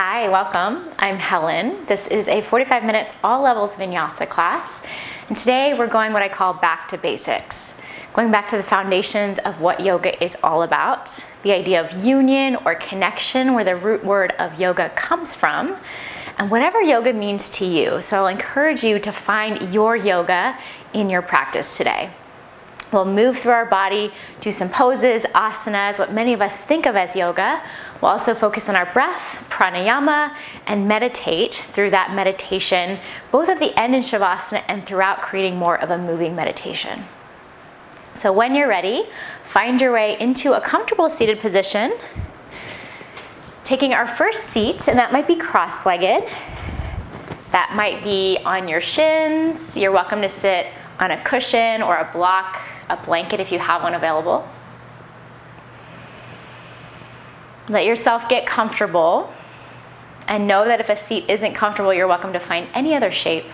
Hi, welcome. I'm Helen. This is a 45 minutes all levels vinyasa class. And today we're going what I call back to basics. Going back to the foundations of what yoga is all about. The idea of union or connection, where the root word of yoga comes from. And whatever yoga means to you. So I'll encourage you to find your yoga in your practice today. We'll move through our body, do some poses, asanas, what many of us think of as yoga. We'll also focus on our breath, pranayama, and meditate through that meditation, both at the end in Shavasana and throughout, creating more of a moving meditation. So when you're ready, find your way into a comfortable seated position. Taking our first seat, and that might be cross-legged. That might be on your shins. You're welcome to sit on a cushion or a block, a blanket if you have one available. Let yourself get comfortable and know that if a seat isn't comfortable, you're welcome to find any other shape.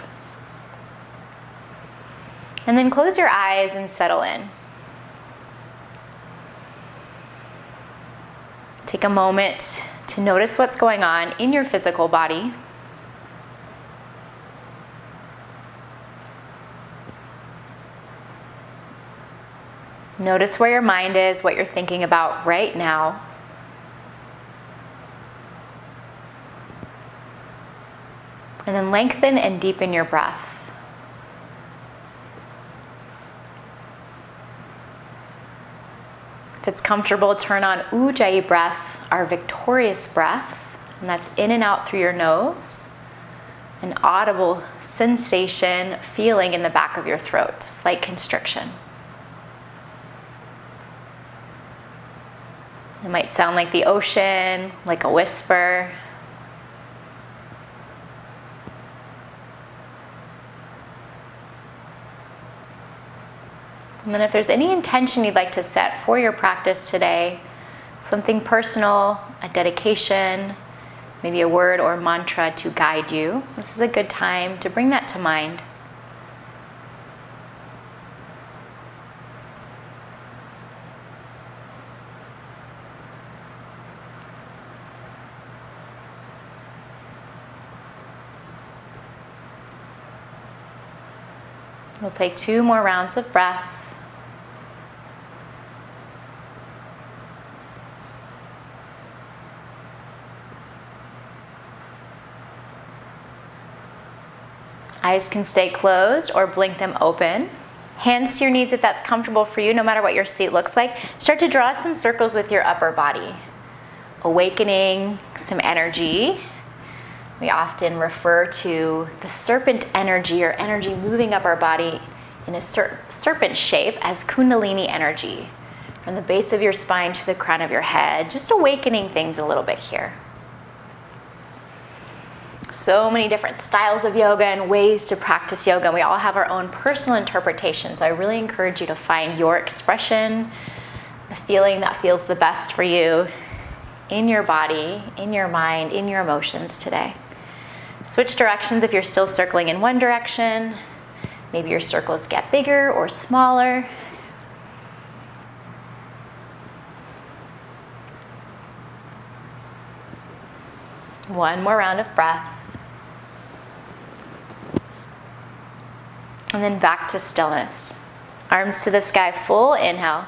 And then close your eyes and settle in. Take a moment to notice what's going on in your physical body. Notice where your mind is, what you're thinking about right now. And then lengthen and deepen your breath. If it's comfortable, turn on Ujjayi breath, our victorious breath. And that's in and out through your nose. An audible sensation, feeling in the back of your throat, slight constriction. It might sound like the ocean, like a whisper. And then if there's any intention you'd like to set for your practice today, something personal, a dedication, maybe a word or mantra to guide you, this is a good time to bring that to mind. We'll take 2 more rounds of breath. Eyes can stay closed or blink them open. Hands to your knees if that's comfortable for you, no matter what your seat looks like. Start to draw some circles with your upper body. Awakening some energy. We often refer to the serpent energy or energy moving up our body in a serpent shape as Kundalini energy. From the base of your spine to the crown of your head, just awakening things a little bit here. So many different styles of yoga and ways to practice yoga. We all have our own personal interpretation. So I really encourage you to find your expression, the feeling that feels the best for you in your body, in your mind, in your emotions today. Switch directions if you're still circling in one direction. Maybe your circles get bigger or smaller. One more round of breath. And then back to stillness. Arms to the sky, full inhale.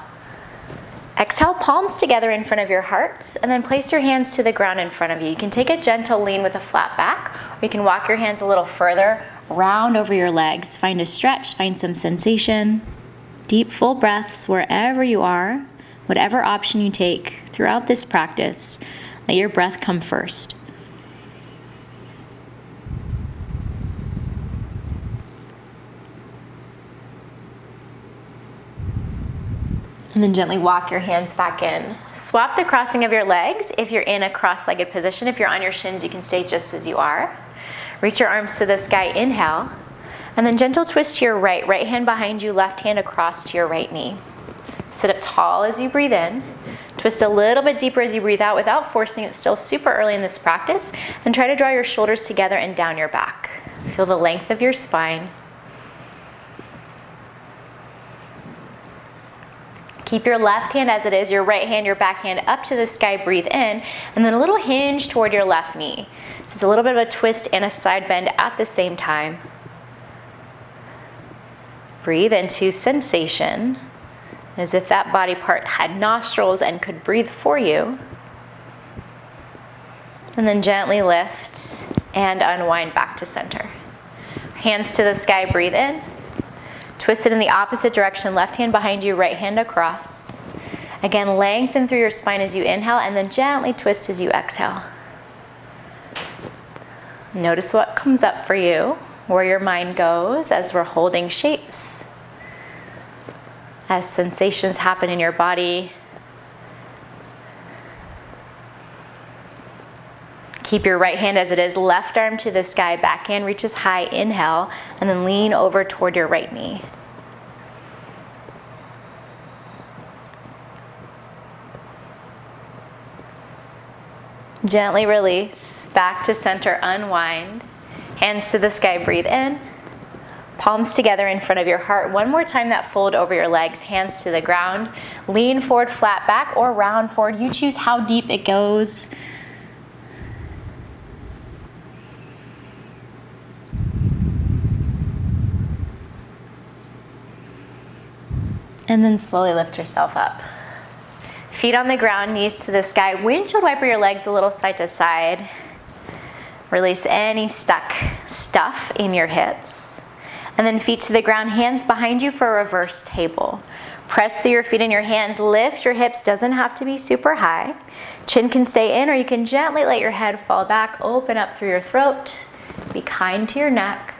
Exhale, palms together in front of your heart, and then place your hands to the ground in front of you. You can take a gentle lean with a flat back, or you can walk your hands a little further, round over your legs. Find a stretch, find some sensation. Deep, full breaths wherever you are, whatever option you take throughout this practice. Let your breath come first. And then gently walk your hands back in. Swap the crossing of your legs if you're in a cross-legged position. If you're on your shins, you can stay just as you are. Reach your arms to the sky, inhale. And then gentle twist to your right. Right hand behind you, left hand across to your right knee. Sit up tall as you breathe in. Twist a little bit deeper as you breathe out without forcing it. Still super early in this practice. And try to draw your shoulders together and down your back. Feel the length of your spine. Keep your left hand as it is, your right hand, your back hand up to the sky, breathe in, and then a little hinge toward your left knee. So it's a little bit of a twist and a side bend at the same time. Breathe into sensation, as if that body part had nostrils and could breathe for you. And then gently lift and unwind back to center. Hands to the sky, breathe in. Twist it in the opposite direction, left hand behind you, right hand across. Again, lengthen through your spine as you inhale, and then gently twist as you exhale. Notice what comes up for you, where your mind goes as we're holding shapes. As sensations happen in your body, keep your right hand as it is, left arm to the sky, back hand reaches high, inhale, and then lean over toward your right knee. Gently release, back to center, unwind. Hands to the sky, breathe in. Palms together in front of your heart. One more time, that fold over your legs, hands to the ground. Lean forward, flat back, or round forward. You choose how deep it goes. And then slowly lift yourself up. Feet on the ground, knees to the sky. Windshield wiper your legs a little side to side. Release any stuck stuff in your hips. And then feet to the ground, hands behind you for a reverse table. Press through your feet and your hands. Lift your hips, doesn't have to be super high. Chin can stay in, or you can gently let your head fall back. Open up through your throat. Be kind to your neck.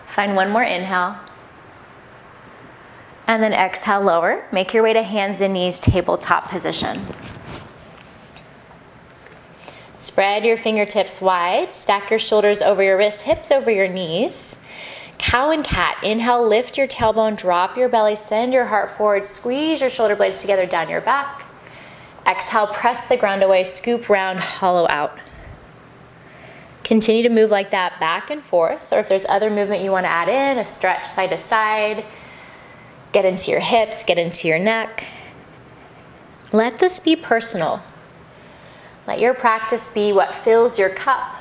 Find one more inhale. And then exhale, lower. Make your way to hands and knees, tabletop position. Spread your fingertips wide. Stack your shoulders over your wrists, hips over your knees. Cow and cat. Inhale, lift your tailbone, drop your belly, send your heart forward, squeeze your shoulder blades together down your back. Exhale, press the ground away, scoop round, hollow out. Continue to move like that back and forth, or if there's other movement you want to add in, a stretch side to side. Get into your hips, get into your neck. Let this be personal. Let your practice be what fills your cup,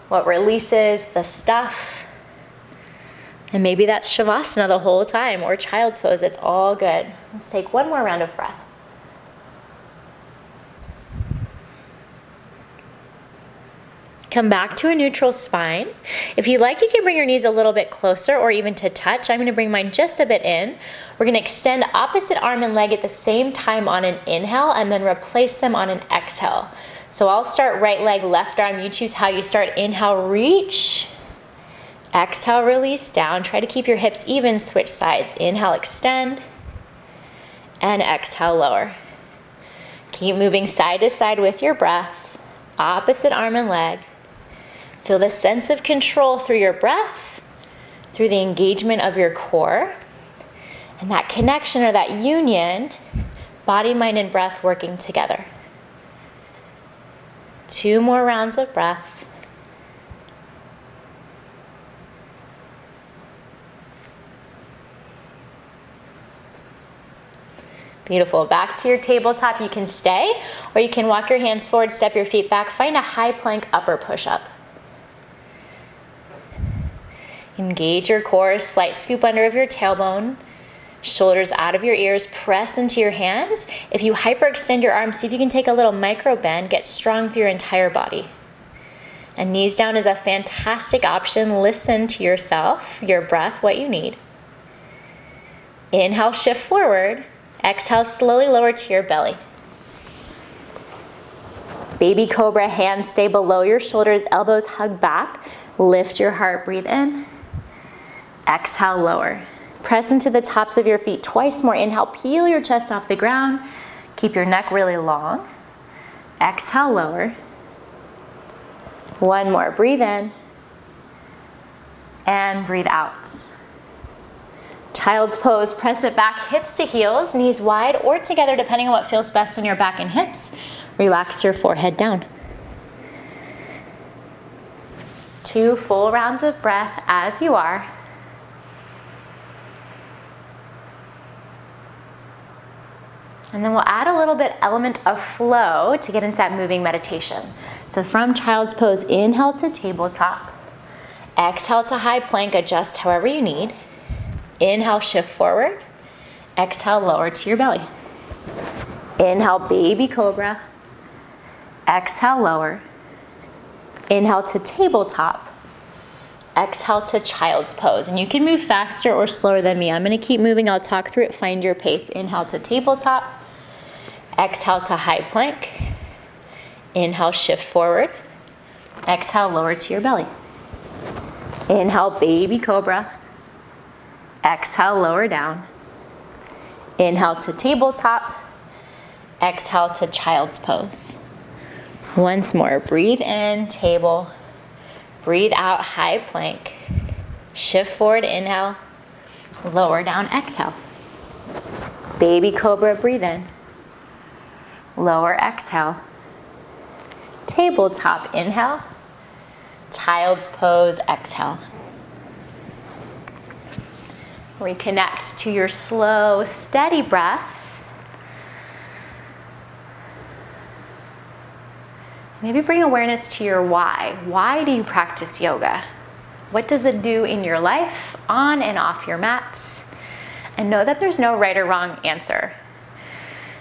what releases the stuff. And maybe that's Shavasana the whole time, or child's pose. It's all good. Let's take one more round of breath. Come back to a neutral spine. If you like, you can bring your knees a little bit closer or even to touch. I'm going to bring mine just a bit in. We're going to extend opposite arm and leg at the same time on an inhale and then replace them on an exhale. So I'll start right leg, left arm. You choose how you start. Inhale, reach. Exhale, release down. Try to keep your hips even. Switch sides. Inhale, extend. And exhale, lower. Keep moving side to side with your breath. Opposite arm and leg. Feel the sense of control through your breath, through the engagement of your core, and that connection or that union, body, mind, and breath working together. 2 more rounds of breath. Beautiful. Back to your tabletop. You can stay, or you can walk your hands forward, step your feet back, find a high plank upper push-up. Engage your core, slight scoop under of your tailbone, shoulders out of your ears, press into your hands. If you hyperextend your arms, see if you can take a little micro bend, get strong through your entire body. And knees down is a fantastic option. Listen to yourself, your breath, what you need. Inhale, shift forward. Exhale, slowly lower to your belly. Baby Cobra, hands stay below your shoulders, elbows hug back. Lift your heart, breathe in. Exhale, lower. Press into the tops of your feet twice more. Inhale, peel your chest off the ground. Keep your neck really long. Exhale, lower. One more, breathe in. And breathe out. Child's pose, press it back, hips to heels, knees wide or together depending on what feels best in your back and hips. Relax your forehead down. 2 full rounds of breath as you are. And then we'll add a little bit element of flow to get into that moving meditation. So from child's pose, inhale to tabletop. Exhale to high plank, adjust however you need. Inhale, shift forward. Exhale, lower to your belly. Inhale, baby cobra. Exhale, lower. Inhale to tabletop. Exhale to child's pose. And you can move faster or slower than me. I'm going to keep moving. I'll talk through it. Find your pace. Inhale to tabletop. Exhale to high plank. Inhale, shift forward. Exhale, lower to your belly. Inhale, baby cobra. Exhale, lower down. Inhale to tabletop. Exhale to child's pose. Once more, breathe in, table. Breathe out, high plank. Shift forward, inhale. Lower down, exhale. Baby cobra, breathe in. Lower, exhale. Tabletop, inhale. Child's pose, exhale. Reconnect to your slow, steady breath. Maybe bring awareness to your why. Why do you practice yoga? What does it do in your life, on and off your mat? And know that there's no right or wrong answer.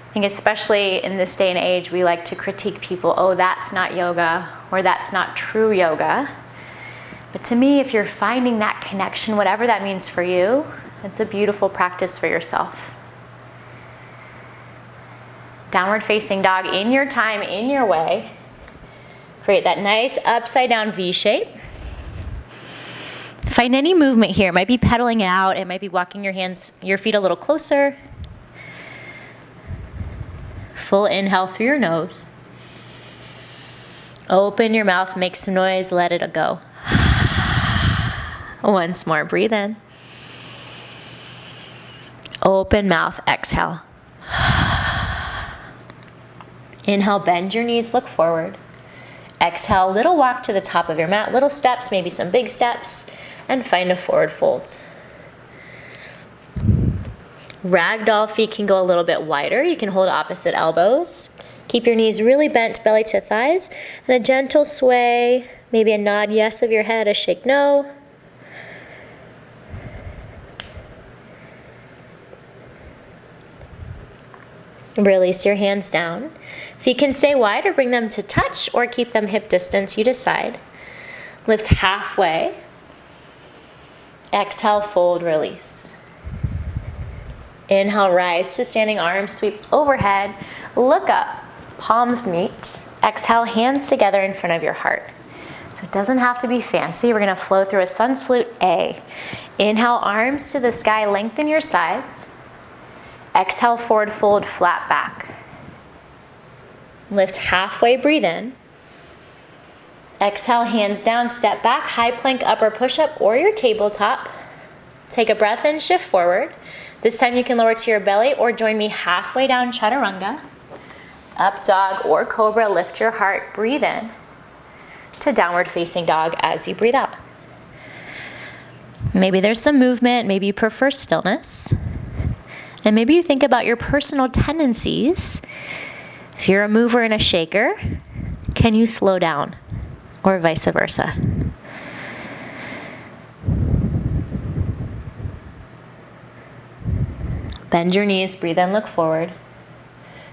I think especially in this day and age, we like to critique people, oh, that's not yoga, or that's not true yoga. But to me, if you're finding that connection, whatever that means for you, it's a beautiful practice for yourself. Downward facing dog in your time, in your way. Create that nice upside down V shape. Find any movement here. It might be pedaling out. It might be walking your feet a little closer. Full inhale through your nose. Open your mouth, make some noise, let it go. Once more, breathe in. Open mouth, exhale. Inhale, bend your knees, look forward. Exhale, little walk to the top of your mat, little steps, maybe some big steps, and find a forward fold. Ragdoll feet can go a little bit wider. You can hold opposite elbows. Keep your knees really bent, belly to thighs, and a gentle sway, maybe a nod yes of your head, a shake no. Release your hands down. Feet can stay wide or bring them to touch or keep them hip distance, you decide. Lift halfway. Exhale, fold, release. Inhale, rise to standing, arms sweep overhead. Look up, palms meet. Exhale, hands together in front of your heart. So it doesn't have to be fancy. We're going to flow through a sun salute A. Inhale, arms to the sky, lengthen your sides. Exhale, forward fold, flat back. Lift halfway, breathe in. Exhale, hands down, step back, high plank, upper push-up, or your tabletop. Take a breath in, shift forward. This time you can lower to your belly or join me halfway down, chaturanga. Up dog or cobra, lift your heart, breathe in to downward facing dog as you breathe out. Maybe there's some movement, maybe you prefer stillness. And maybe you think about your personal tendencies. If you're a mover and a shaker, can you slow down? Or vice versa. Bend your knees, breathe in, look forward.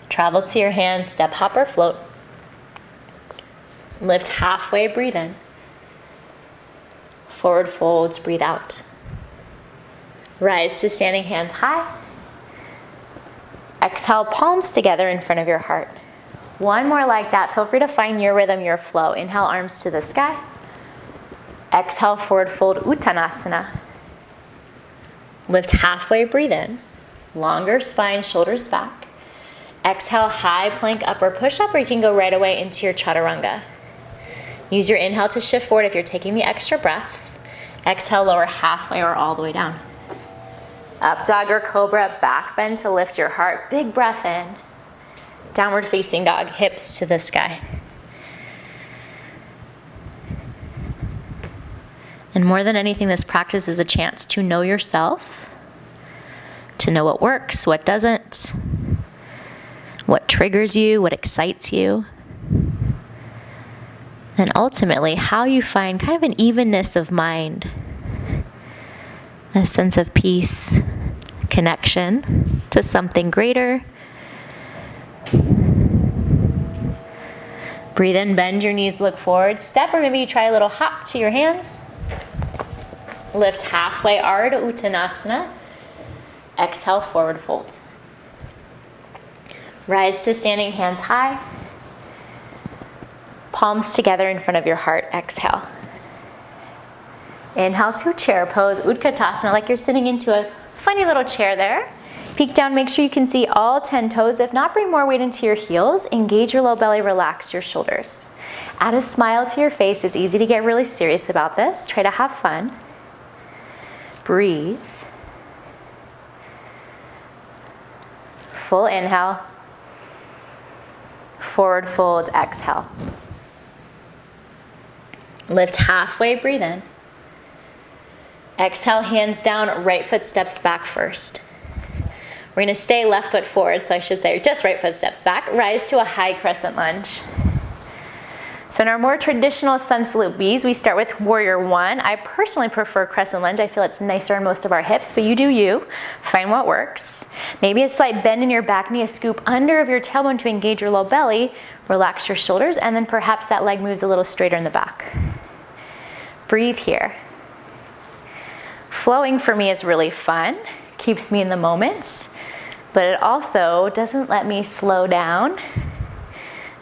Travel to your hands, step, hop, or float. Lift halfway, breathe in. Forward folds, breathe out. Rise to standing, hands high. Exhale, palms together in front of your heart. One more like that. Feel free to find your rhythm, your flow. Inhale, arms to the sky. Exhale, forward fold, Uttanasana. Lift halfway, breathe in. Longer spine, shoulders back. Exhale, high plank, upper push-up, or you can go right away into your chaturanga. Use your inhale to shift forward if you're taking the extra breath. Exhale, lower halfway or all the way down. Up dog or cobra, back bend to lift your heart. Big breath in. Downward facing dog, hips to the sky. And more than anything, this practice is a chance to know yourself, to know what works, what doesn't, what triggers you, what excites you, and ultimately how you find kind of an evenness of mind, a sense of peace, connection to something greater. Breathe in, bend your knees, look forward, step, or maybe you try a little hop to your hands. Lift halfway, Ardha Uttanasana. Exhale, forward fold. Rise to standing, hands high. Palms together in front of your heart, exhale. Inhale to chair pose, Utkatasana, like you're sitting into a funny little chair there. Peek down, make sure you can see all 10 toes. If not, bring more weight into your heels. Engage your low belly, relax your shoulders. Add a smile to your face. It's easy to get really serious about this. Try to have fun. Breathe. Full inhale. Forward fold, exhale. Lift halfway, breathe in. Exhale, hands down, right foot steps back first. We're gonna stay left foot forward, so I should say just right foot steps back. Rise to a high crescent lunge. So in our more traditional sun salute Bs, we start with warrior one. I personally prefer crescent lunge. I feel it's nicer on most of our hips, but you do you. Find what works. Maybe a slight bend in your back knee, a scoop under of your tailbone to engage your low belly, relax your shoulders, and then perhaps that leg moves a little straighter in the back. Breathe here. Flowing for me is really fun, keeps me in the moments, but it also doesn't let me slow down.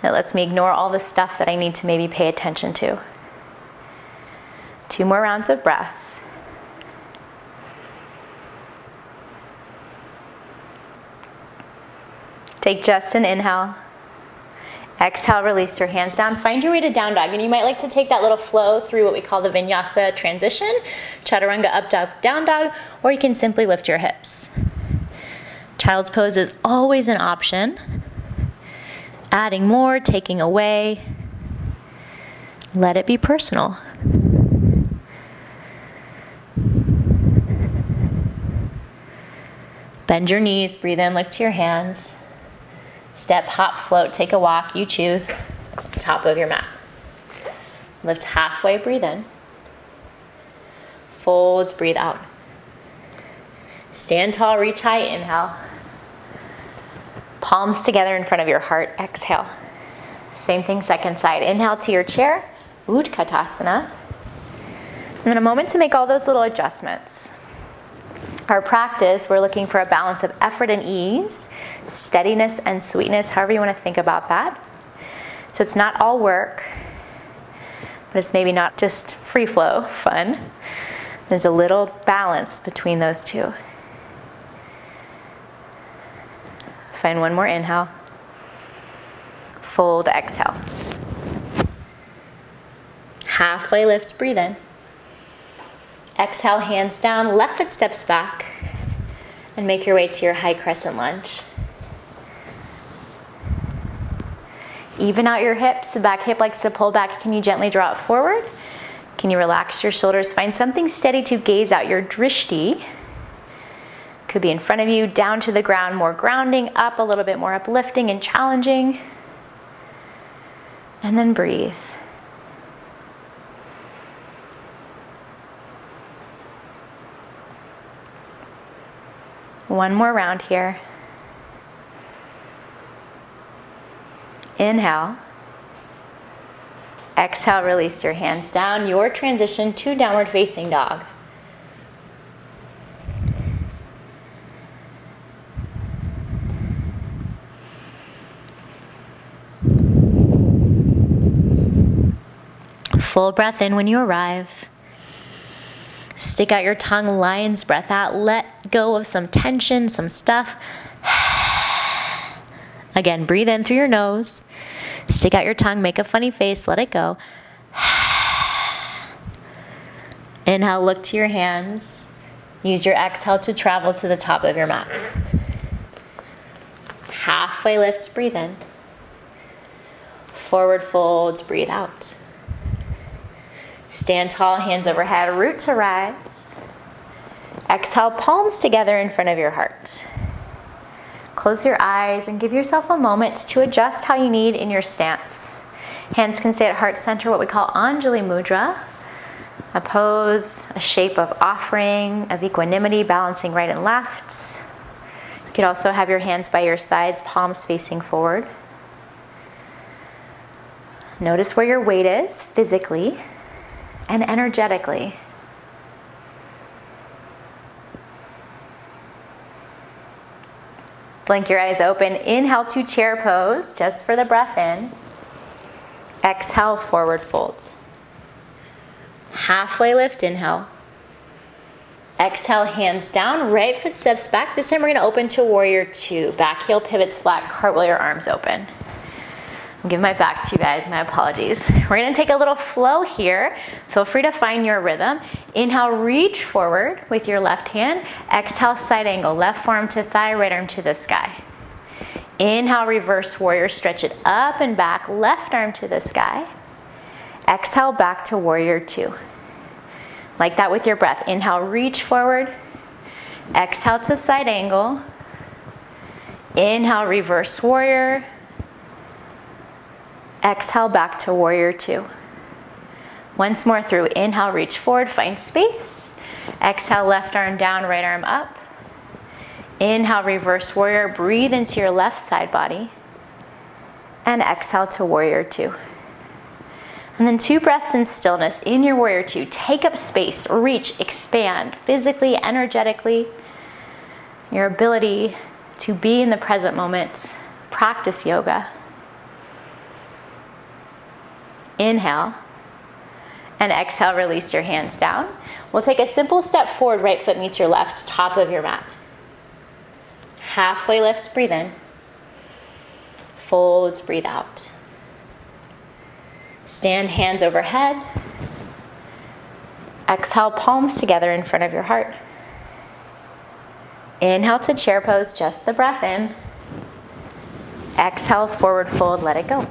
It lets me ignore all the stuff that I need to maybe pay attention to. 2 more rounds of breath. Take just an inhale. Exhale, release your hands down. Find your way to down dog. And you might like to take that little flow through what we call the vinyasa transition. Chaturanga, up dog, down dog, or you can simply lift your hips. Child's pose is always an option. Adding more, taking away. Let it be personal. Bend your knees, breathe in, look to your hands. Step, hop, float, take a walk, you choose. Top of your mat. Lift halfway, breathe in. Folds, breathe out. Stand tall, reach high, inhale. Palms together in front of your heart, exhale. Same thing, second side. Inhale to your chair, Utkatasana. And then a moment to make all those little adjustments. Our practice, we're looking for a balance of effort and ease, steadiness and sweetness, however you want to think about that. So it's not all work, but it's maybe not just free flow, fun. There's a little balance between those two. Find one more inhale. Fold, exhale. Halfway lift, breathe in. Exhale, hands down, left foot steps back, and make your way to your high crescent lunge. Even out your hips. The back hip likes to pull back. Can you gently draw it forward? Can you relax your shoulders? Find something steady to gaze out. Your drishti could be in front of you, down to the ground, more grounding, up a little bit more uplifting and challenging. And then breathe. One more round here. Inhale. Exhale, release your hands down. Your transition to downward facing dog. Full breath in when you arrive. Stick out your tongue, lion's breath out. Let go of some tension, some stuff. Again, breathe in through your nose. Stick out your tongue, make a funny face, let it go. Inhale, look to your hands. Use your exhale to travel to the top of your mat. Halfway lifts, breathe in. Forward folds, breathe out. Stand tall, hands overhead, root to rise. Exhale, palms together in front of your heart. Close your eyes and give yourself a moment to adjust how you need in your stance. Hands can stay at heart center, what we call Anjali Mudra, a pose, a shape of offering, of equanimity, balancing right and left. You could also have your hands by your sides, palms facing forward. Notice where your weight is physically and energetically. Blink your eyes open. Inhale to chair pose, just for the breath in. Exhale, forward folds. Halfway lift, inhale. Exhale, hands down, right foot steps back. This time we're gonna open to warrior two. Back heel pivots flat, cartwheel your arms open. I'm giving my back to you guys, my apologies. We're gonna take a little flow here. Feel free to find your rhythm. Inhale, reach forward with your left hand. Exhale, side angle, left forearm to thigh, right arm to the sky. Inhale, reverse warrior, stretch it up and back, left arm to the sky. Exhale, back to warrior two. Like that with your breath. Inhale, reach forward. Exhale to side angle. Inhale, reverse warrior. Exhale, back to warrior two. Once more through. Inhale, reach forward, find space. Exhale, left arm down, right arm up. Inhale, reverse warrior, breathe into your left side body. And exhale to warrior two. And then 2 breaths in stillness in your warrior two. Take up space, reach, expand, physically, energetically. Your ability to be in the present moment. Practice yoga. Inhale. And exhale, release your hands down. We'll take a simple step forward, right foot meets your left, top of your mat. Halfway lift, breathe in. Folds, breathe out. Stand hands overhead. Exhale, palms together in front of your heart. Inhale to chair pose, just the breath in. Exhale, forward fold, let it go.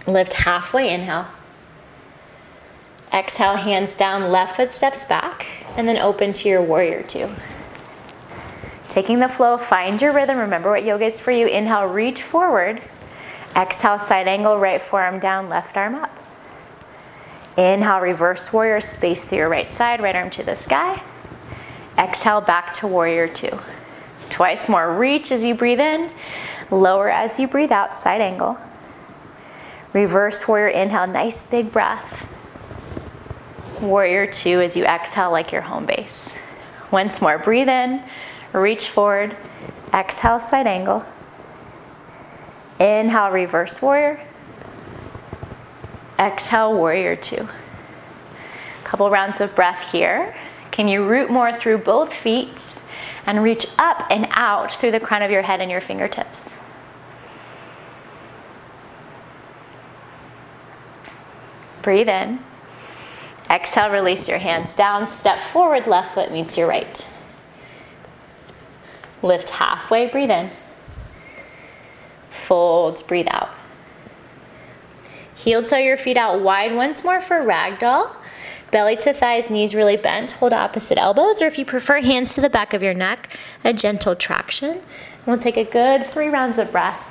Lift halfway, inhale. Exhale, hands down, left foot steps back, and then open to your warrior two. Taking the flow, find your rhythm. Remember what yoga is for you. Inhale, reach forward. Exhale, side angle, right forearm down, left arm up. Inhale, reverse warrior, space through your right side, right arm to the sky. Exhale, back to warrior two. Twice more, reach as you breathe in, lower as you breathe out, side angle. Reverse warrior, inhale, nice big breath. Warrior two as you exhale like your home base. Once more, breathe in, reach forward, exhale, side angle. Inhale, reverse warrior. Exhale, warrior two. Couple rounds of breath here. Can you root more through both feet and reach up and out through the crown of your head and your fingertips? Breathe in. Exhale, release your hands down. Step forward, left foot meets your right. Lift halfway, breathe in. Fold, breathe out. Heel toe your feet out wide once more for ragdoll. Belly to thighs, knees really bent. Hold opposite elbows, or if you prefer, hands to the back of your neck, a gentle traction. And we'll take a good 3 rounds of breath.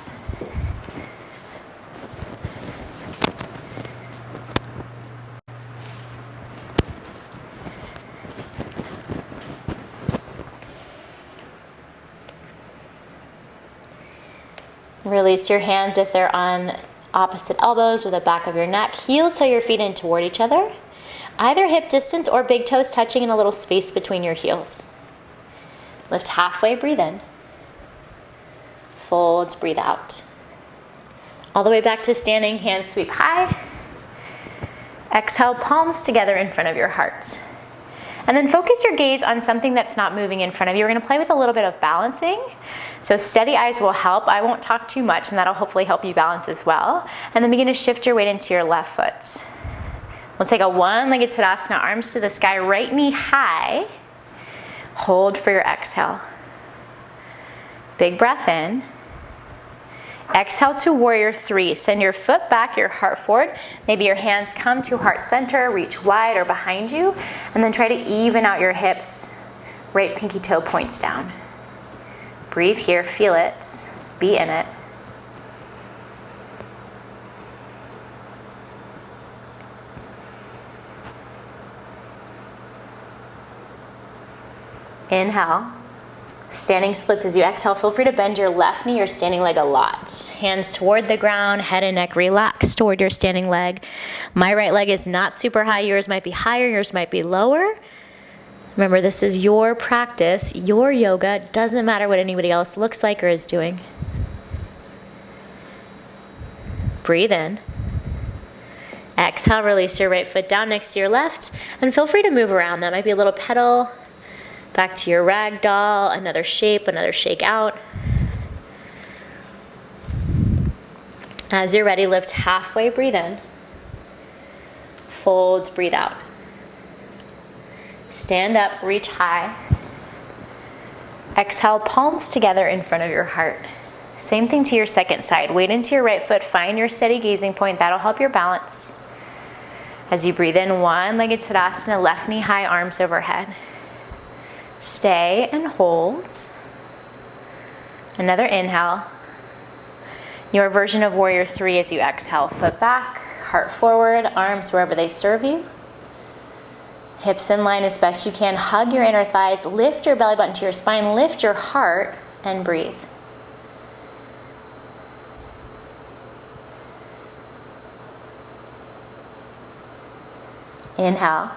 Release your hands if they're on opposite elbows or the back of your neck. Heel toe your feet in toward each other. Either hip distance or big toes touching in a little space between your heels. Lift halfway, breathe in. Folds, breathe out. All the way back to standing, hands sweep high. Exhale, palms together in front of your heart. And then focus your gaze on something that's not moving in front of you. We're gonna play with a little bit of balancing. So steady eyes will help. I won't talk too much, and that'll hopefully help you balance as well. And then begin to shift your weight into your left foot. We'll take a one-legged Tadasana, arms to the sky, right knee high. Hold for your exhale. Big breath in. Exhale to warrior three. Send your foot back, your heart forward. Maybe your hands come to heart center, reach wide or behind you, and then try to even out your hips. Right pinky toe points down. Breathe here, feel it, be in it. Inhale. Standing splits as you exhale. Feel free to bend your left knee or standing leg a lot. Hands toward the ground, head and neck relaxed toward your standing leg. My right leg is not super high. Yours might be higher, yours might be lower. Remember, this is your practice, your yoga. It doesn't matter what anybody else looks like or is doing. Breathe in. Exhale, release your right foot down next to your left. And feel free to move around. That might be a little pedal. Back to your rag doll, another shape, another shake out. As you're ready, lift halfway, breathe in. Folds, breathe out. Stand up, reach high. Exhale, palms together in front of your heart. Same thing to your second side. Weight into your right foot, find your steady gazing point. That'll help your balance. As you breathe in, one-legged Tadasana, left knee high, arms overhead. Stay and hold. Another inhale. Your version of warrior 3 as you exhale. Foot back, heart forward, arms wherever they serve you. Hips in line as best you can. Hug your inner thighs. Lift your belly button to your spine. Lift your heart and breathe. Inhale.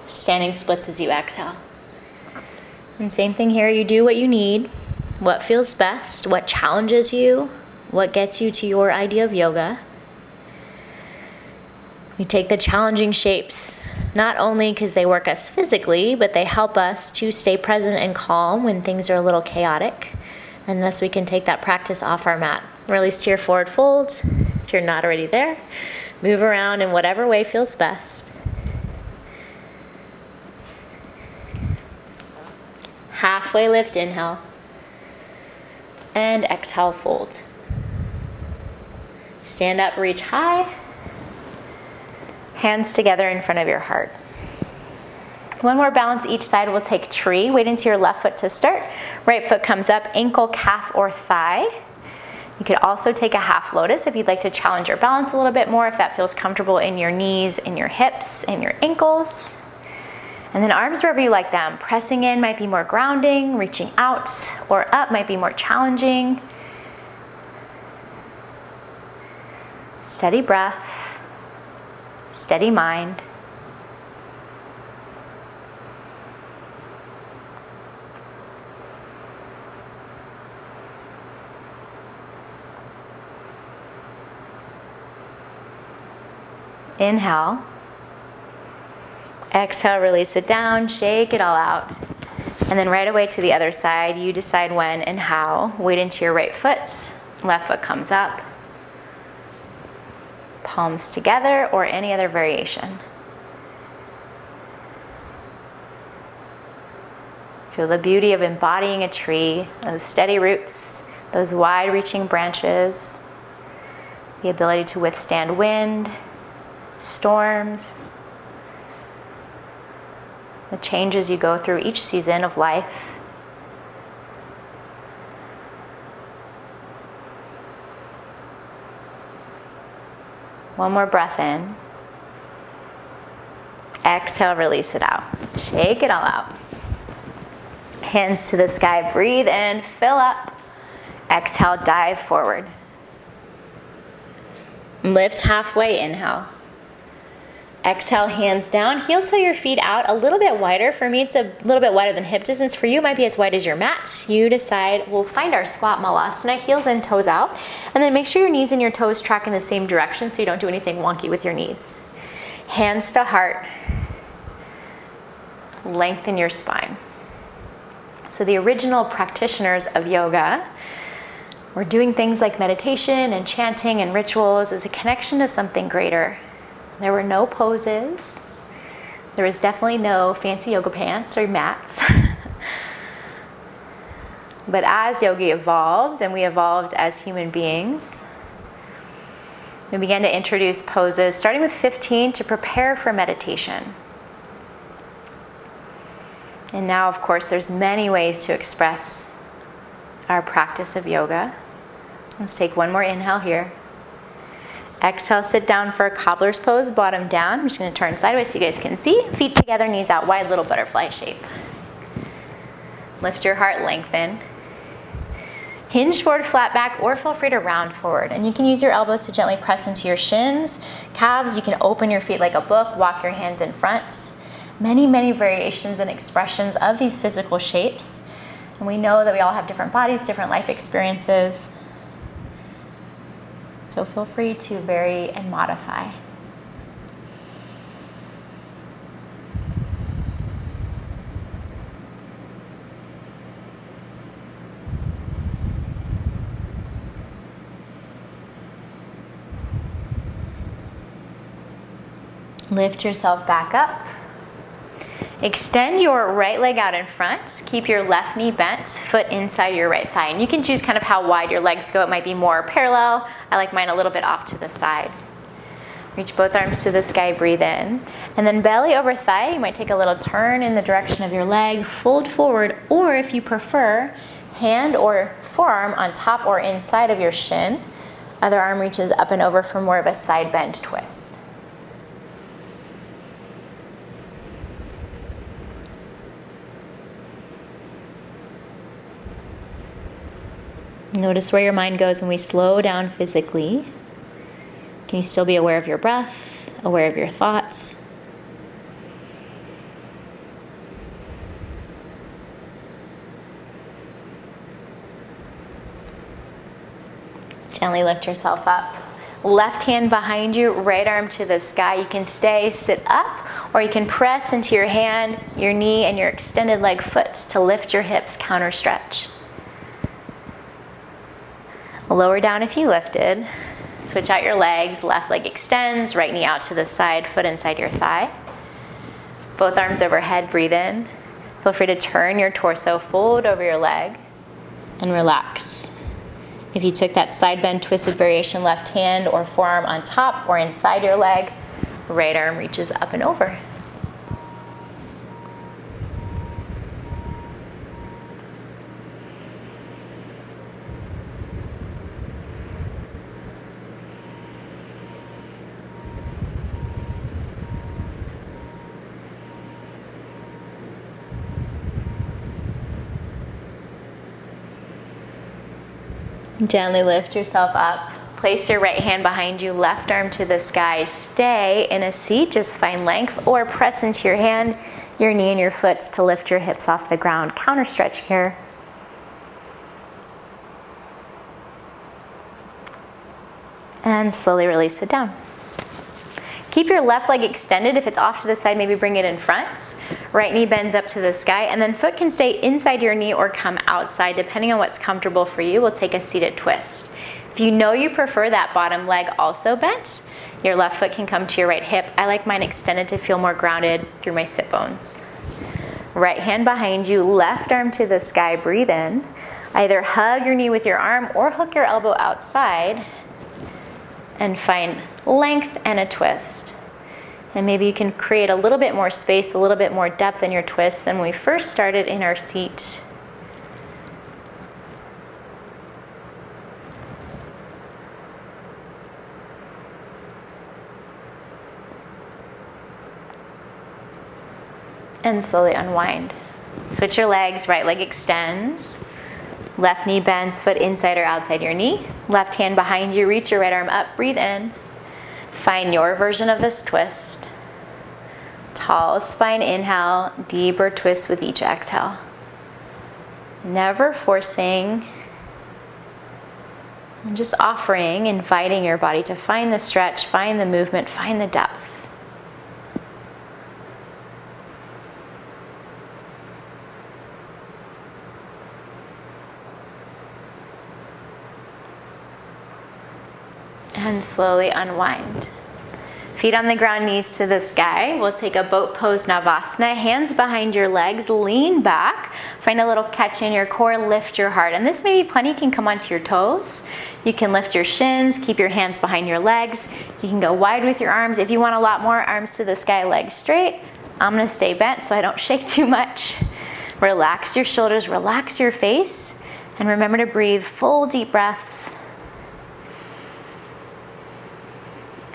Standing splits as you exhale. And same thing here, you do what you need, what feels best, what challenges you, what gets you to your idea of yoga. We take the challenging shapes, not only because they work us physically, but they help us to stay present and calm when things are a little chaotic. And thus we can take that practice off our mat. Release to your forward fold. If you're not already there, move around in whatever way feels best. Halfway lift, inhale. And exhale, fold. Stand up, reach high. Hands together in front of your heart. One more balance each side. We'll take tree. Weight into your left foot to start. Right foot comes up, ankle, calf, or thigh. You could also take a half lotus if you'd like to challenge your balance a little bit more, if that feels comfortable in your knees, in your hips, in your ankles. And then arms wherever you like them. Pressing in might be more grounding, reaching out or up might be more challenging. Steady breath, steady mind. Inhale. Exhale, release it down, shake it all out. And then right away to the other side, you decide when and how. Weight into your right foot, left foot comes up. Palms together or any other variation. Feel the beauty of embodying a tree, those steady roots, those wide-reaching branches, the ability to withstand wind, storms, the changes you go through each season of life. One more breath in. Exhale, release it out. Shake it all out. Hands to the sky, breathe in, fill up. Exhale, dive forward. Lift halfway, inhale. Exhale, hands down, heel toe your feet out a little bit wider. For me, it's a little bit wider than hip distance. For you, it might be as wide as your mat. You decide. We'll find our squat malasana, heels in, toes out. And then make sure your knees and your toes track in the same direction so you don't do anything wonky with your knees. Hands to heart. Lengthen your spine. So the original practitioners of yoga were doing things like meditation and chanting and rituals as a connection to something greater. There were no poses. There was definitely no fancy yoga pants or mats. But as yoga evolved, and we evolved as human beings, we began to introduce poses, starting with 15, to prepare for meditation. And now, of course, there's many ways to express our practice of yoga. Let's take one more inhale here. Exhale, sit down for a cobbler's pose, bottom down. I'm just going to turn sideways so you guys can see. Feet together, knees out wide, little butterfly shape. Lift your heart, lengthen. Hinge forward, flat back, or feel free to round forward. And you can use your elbows to gently press into your shins, calves. You can open your feet like a book, walk your hands in front. Many, many variations and expressions of these physical shapes. And we know that we all have different bodies, different life experiences. So feel free to vary and modify. Lift yourself back up. Extend your right leg out in front. Keep your left knee bent, foot inside your right thigh. And you can choose kind of how wide your legs go. It might be more parallel. I like mine a little bit off to the side. Reach both arms to the sky, breathe in. And then belly over thigh, you might take a little turn in the direction of your leg, fold forward, or if you prefer, hand or forearm on top or inside of your shin. Other arm reaches up and over for more of a side bend twist. Notice where your mind goes when we slow down physically. Can you still be aware of your breath, aware of your thoughts? Gently lift yourself up. Left hand behind you, right arm to the sky. You can stay, sit up, or you can press into your hand, your knee, and your extended leg foot to lift your hips, counter stretch. Lower down if you lifted. Switch out your legs. Left leg extends, right knee out to the side, foot inside your thigh. Both arms overhead, breathe in. Feel free to turn your torso, fold over your leg, and relax. If you took that side bend twisted variation, left hand or forearm on top or inside your leg, right arm reaches up and over. Gently lift yourself up. Place your right hand behind you, left arm to the sky. Stay in a seat, just find length, or press into your hand, your knee, and your foot to lift your hips off the ground. Counter stretch here. And slowly release it down. Keep your left leg extended. If it's off to the side, maybe bring it in front. Right knee bends up to the sky, and then foot can stay inside your knee or come outside, depending on what's comfortable for you. We'll take a seated twist. If you know you prefer that bottom leg also bent, your left foot can come to your right hip. I like mine extended to feel more grounded through my sit bones. Right hand behind you, left arm to the sky, breathe in. Either hug your knee with your arm or hook your elbow outside and find length and a twist. And maybe you can create a little bit more space, a little bit more depth in your twist than when we first started in our seat. And slowly unwind. Switch your legs, right leg extends. Left knee bends, foot inside or outside your knee. Left hand behind you, reach your right arm up, breathe in. Find your version of this twist. Tall spine inhale, deeper twist with each exhale. Never forcing, and just offering, inviting your body to find the stretch, find the movement, find the depth. And slowly unwind. Feet on the ground, knees to the sky. We'll take a boat pose, Shavasana. Hands behind your legs, lean back. Find a little catch in your core, lift your heart. And this may be plenty, you can come onto your toes. You can lift your shins, keep your hands behind your legs. You can go wide with your arms. If you want a lot more, arms to the sky, legs straight. I'm gonna stay bent so I don't shake too much. Relax your shoulders, relax your face. And remember to breathe full deep breaths.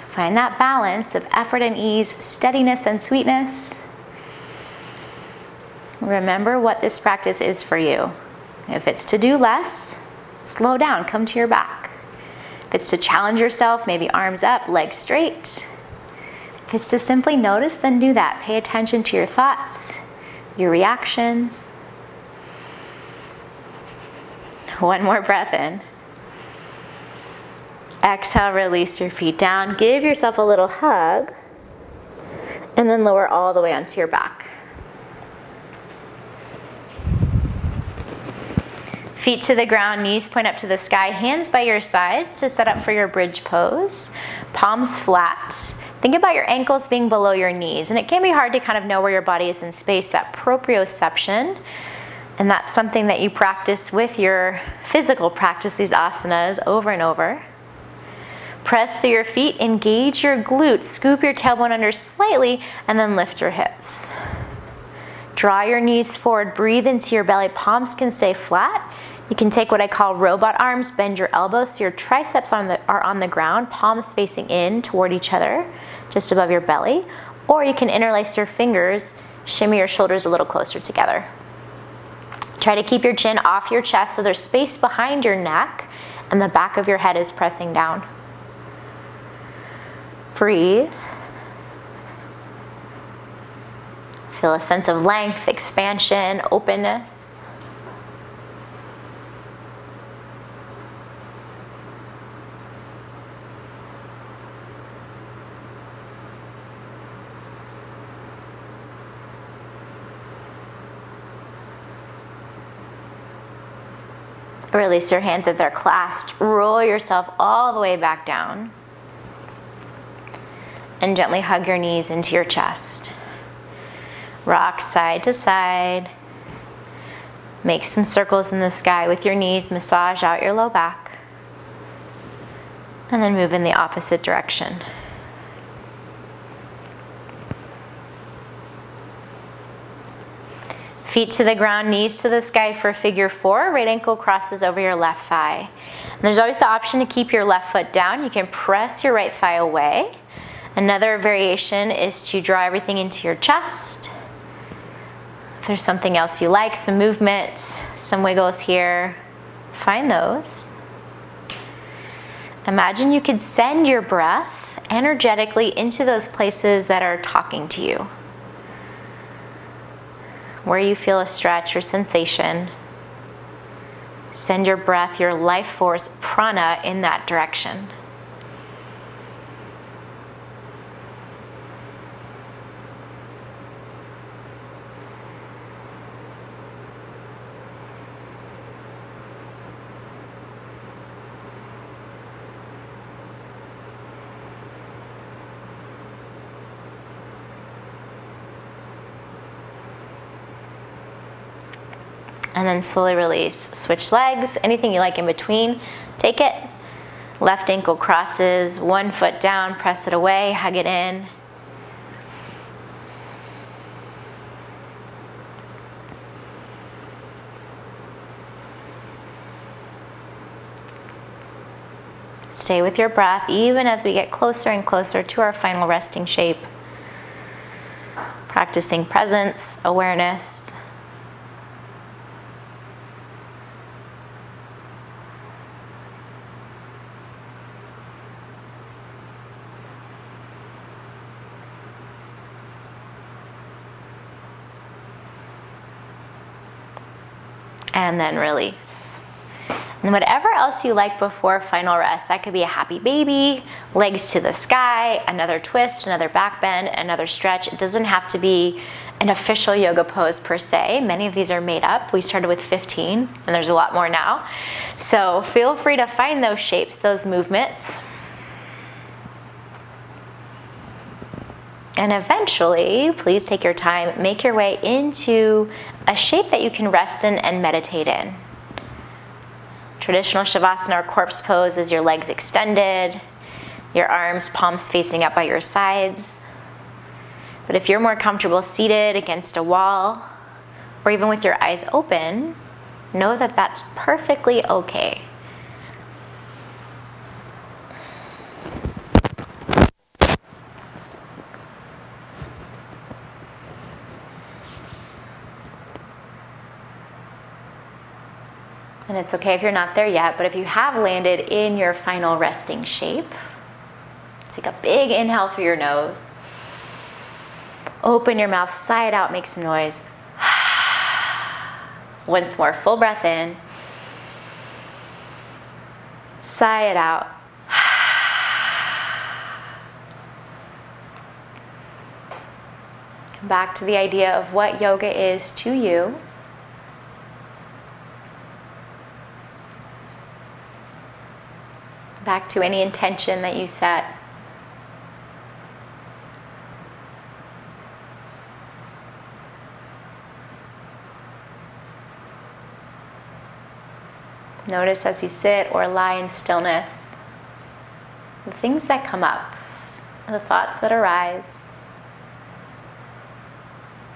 Find that balance of effort and ease, steadiness and sweetness. Remember what this practice is for you. If it's to do less, slow down, come to your back. If it's to challenge yourself, maybe arms up, legs straight. If it's to simply notice, then do that. Pay attention to your thoughts, your reactions. One more breath in. Exhale, release your feet down. Give yourself a little hug. And then lower all the way onto your back. Feet to the ground, knees point up to the sky, hands by your sides to set up for your bridge pose. Palms flat. Think about your ankles being below your knees. And it can be hard to kind of know where your body is in space, that proprioception. And that's something that you practice with your physical practice, these asanas, over and over. Press through your feet, engage your glutes, scoop your tailbone under slightly, and then lift your hips. Draw your knees forward, breathe into your belly, palms can stay flat. You can take what I call robot arms, bend your elbows so your triceps are on the ground, palms facing in toward each other, just above your belly. Or you can interlace your fingers, shimmy your shoulders a little closer together. Try to keep your chin off your chest so there's space behind your neck and the back of your head is pressing down. Breathe. Feel a sense of length, expansion, openness. Release your hands if they're clasped. Roll yourself all the way back down. And gently hug your knees into your chest. Rock side to side. Make some circles in the sky with your knees. Massage out your low back. And then move in the opposite direction. Feet to the ground, knees to the sky for figure 4. Right ankle crosses over your left thigh. And there's always the option to keep your left foot down. You can press your right thigh away. Another variation is to draw everything into your chest. If there's something else you like, some movement, some wiggles here, find those. Imagine you could send your breath energetically into those places that are talking to you. Where you feel a stretch or sensation, send your breath, your life force, prana, in that direction. And then slowly release. Switch legs, anything you like in between, take it. Left ankle crosses, one foot down, press it away, hug it in. Stay with your breath even as we get closer and closer to our final resting shape. Practicing presence, awareness. And then release. And whatever else you like before final rest, that could be a happy baby, legs to the sky, another twist, another back bend, another stretch. It doesn't have to be an official yoga pose per se. Many of these are made up. We started with 15 and there's a lot more now. So feel free to find those shapes, those movements. And eventually, please take your time, make your way into a shape that you can rest in and meditate in. Traditional Shavasana or corpse pose is your legs extended, your arms, palms facing up by your sides. But if you're more comfortable seated against a wall, or even with your eyes open, Know that that's perfectly okay. And it's okay if you're not there yet, but if you have landed in your final resting shape, take a big inhale through your nose. Open your mouth, sigh it out, make some noise. Once more, full breath in. Sigh it out. Come back to the idea of what yoga is to you. Back to any intention that you set. Notice as you sit or lie in stillness, the things that come up, the thoughts that arise,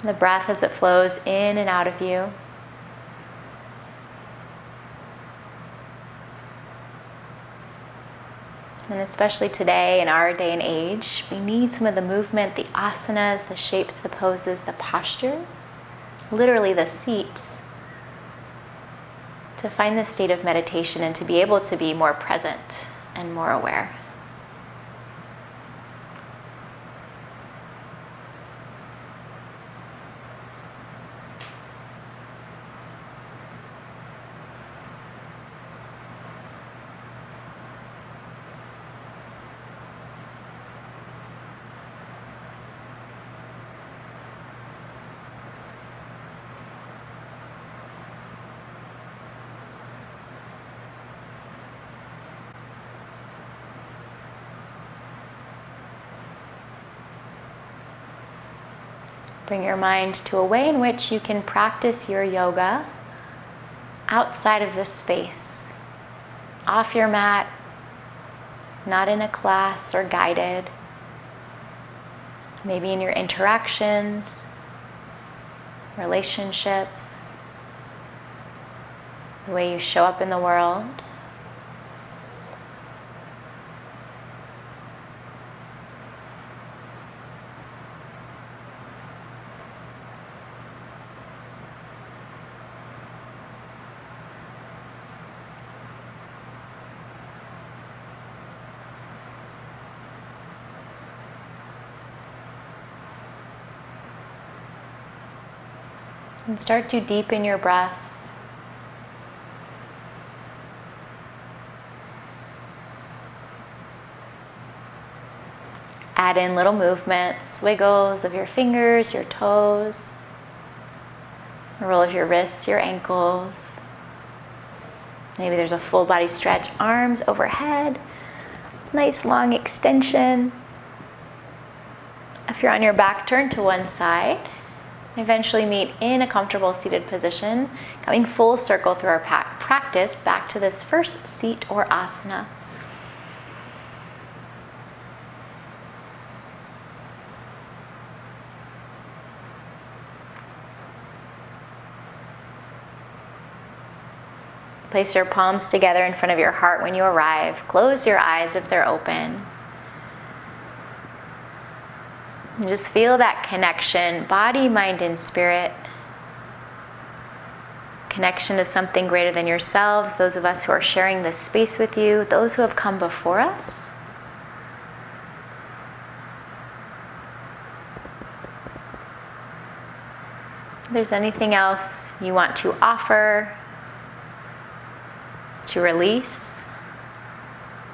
the breath as it flows in and out of you. And especially today in our day and age, we need some of the movement, the asanas, the shapes, the poses, the postures, literally the seats, to find this state of meditation and to be able to be more present and more aware. Bring your mind to a way in which you can practice your yoga outside of this space, off your mat, not in a class or guided, maybe in your interactions, relationships, the way you show up in the world. And start to deepen your breath. Add in little movements, wiggles of your fingers, your toes, a roll of your wrists, your ankles. Maybe there's a full body stretch, arms overhead, nice long extension. If you're on your back, turn to one side. Eventually meet in a comfortable seated position, coming full circle through our practice back to this first seat or asana. Place your palms together in front of your heart when you arrive. Close your eyes if they're open. And just feel that connection, body, mind, and spirit. Connection to something greater than yourselves, those of us who are sharing this space with you, those who have come before us. If there's anything else you want to offer, to release,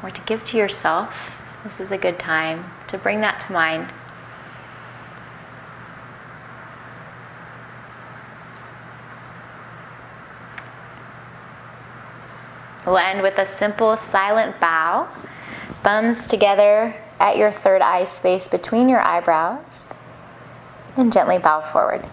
or to give to yourself, this is a good time to bring that to mind. We'll end with a simple silent bow, thumbs together at your third eye space between your eyebrows, and gently bow forward.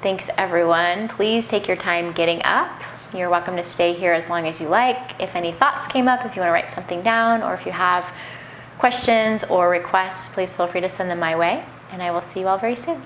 Thanks everyone. Please take your time getting up. You're welcome to stay here as long as you like. If any thoughts came up, if you want to write something down, or if you have questions or requests, please feel free to send them my way. and I will see you all very soon.